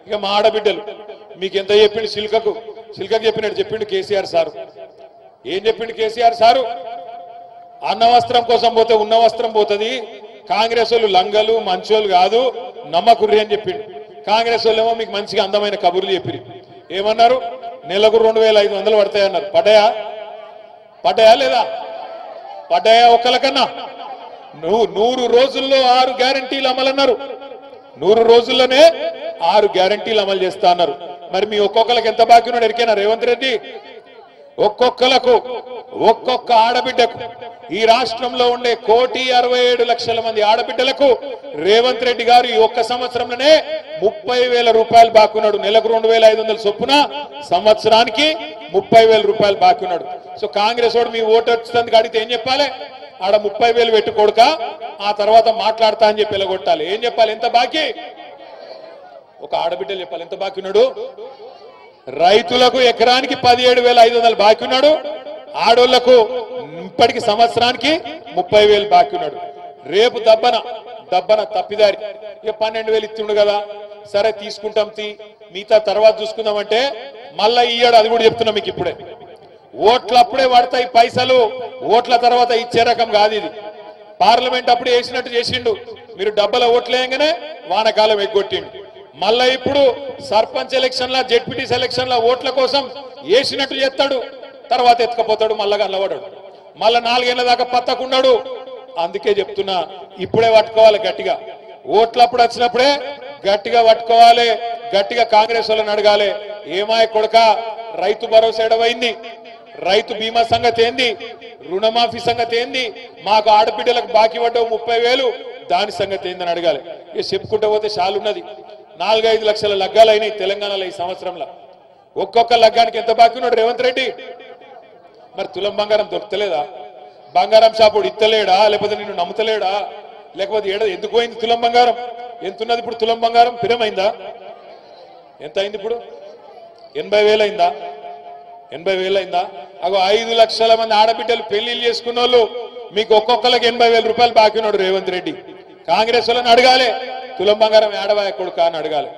ఇక మా ఆడబిడ్డలు మీకు ఎంత చెప్పిండు సిల్కకు చెప్పినట్టు చెప్పిండు కేసీఆర్ సారు. ఏం చెప్పిండు కేసీఆర్ సారు? అన్న వస్త్రం కోసం పోతే ఉన్న వస్త్రం పోతుంది, కాంగ్రెస్ వాళ్ళు లంగలు మంచోళ్ళు కాదు నమ్మకుర్రి అని చెప్పిండు. కాంగ్రెస్ వాళ్ళు ఏమో మీకు మంచిగా అందమైన కబుర్లు చెప్పిరి. ఏమన్నారు? నెలకు 2500 పడతాయన్నారు. పడ్డాయా లేదా? పడ్డాయా? ఒక్కలకన్నా 100 రోజుల్లో 6 గ్యారంటీలు అమలన్నారు. 100 రోజుల్లోనే 6 గ్యారంటీలు అమలు చేస్తా అన్నారు. మరి మీ ఒక్కొక్కరికి ఎంత బాకీ ఉన్నాడు ఎరికేనా రేవంత్ రెడ్డి? ఒక్కొక్కలకు ఒక్కొక్క ఆడబిడ్డకు ఈ రాష్ట్రంలో ఉండే 1,67,00,000 మంది ఆడబిడ్డలకు రేవంత్ రెడ్డి గారు ఈ ఒక్క సంవత్సరంలోనే 30,000 రూపాయలు బాకున్నాడు. నెలకు 2,500 చొప్పున సంవత్సరానికి 30,000 రూపాయలు బాకున్నాడు. సో కాంగ్రెస్ వాడు మీ ఓటు వచ్చినందుకు అడిగితే ఏం చెప్పాలి? ఆడ 30,000 పెట్టుకోడుక ఆ తర్వాత మాట్లాడతా అని చెప్పి ఎలగొట్టాలి. ఏం చెప్పాలి? ఎంత బాకీ? ఒక ఆడబిడ్డలు చెప్పాలి ఎంత బాకీ ఉన్నాడు. రైతులకు ఎకరానికి 17,500 బాకీ ఉన్నాడు. ఆడోళ్లకు ఇప్పటికి సంవత్సరానికి 30,000 బాకీ ఉన్నాడు. రేపు దబ్బన తప్పిదారి ఇక 12,000 ఇస్తుండు కదా, సరే తీసుకుంటాం మిగతా తర్వాత చూసుకుందామంటే మళ్ళా ఇయ్యాడు. అది కూడా చెప్తున్నా మీకు ఇప్పుడే. ఓట్లు అప్పుడే పడతాయి పైసలు, ఓట్ల తర్వాత ఇచ్చే రకం కాదు ఇది. పార్లమెంట్ అప్పుడు వేసినట్టు చేసిండు, మీరు డబ్బల ఓట్లు వేయగానే వానకాలం ఎగ్గొట్టిండు. మళ్ళా ఇప్పుడు సర్పంచ్ ఎలక్షన్ల జెడ్పీటీ ఎలక్షన్ల ఓట్ల కోసం వేసినట్టు చేస్తాడు, తర్వాత ఎత్తుకపోతాడు, మళ్ళా గల్లవాడాడు, మళ్ళా 4 ఏళ్ల దాకా పత్తకున్నాడు. అందుకే చెప్తున్నా ఇప్పుడే పట్టుకోవాలి గట్టిగా. ఓట్లప్పుడు వచ్చినప్పుడే గట్టిగా పట్టుకోవాలి, గట్టిగా కాంగ్రెస్ వాళ్ళని అడగాలి. ఏమాయ కొడుక రైతు భరోసా ఎడవైంది, రైతు బీమా సంగతి ఏంది, రుణమాఫీ సంగతి ఏంది, మాకు ఆడబిడ్డలకు బాకీ పడ్డవు 30,000 దాని సంగతి ఏందని అడగాలి. ఇక చెప్పుకుంటూ పోతే చాలున్నది. 4-5 లక్షల లగ్గాలు అయినాయి తెలంగాణలో ఈ సంవత్సరంలో. ఒక్కొక్క లగ్గానికి ఎంత బాకీ ఉన్నాడు రేవంత్ రెడ్డి? మరి తులం బంగారం దొరకలేదా? బంగారం షాపుడు ఇత్తలేడా? లేకపోతే నిన్ను నమ్ముతలేడా? లేకపోతే ఎందుకు పోయింది తులం బంగారం? ఎంతున్నది ఇప్పుడు తులం బంగారం? పిరమైందా? ఎంత అయింది ఇప్పుడు? 80,000 అయిందా? 80,000 అయిందా? అగో 5 లక్షల మంది ఆడబిడ్డలు పెళ్లిళ్ళు చేసుకున్న వాళ్ళు మీకు ఒక్కొక్కరికి 80,000 రూపాయలు బాకీ ఉన్నాడు రేవంత్ రెడ్డి. కాంగ్రెస్ వాళ్ళని అడగాలి, తులం బంగారం ఏడవా కొడుకా అని అడగాలి.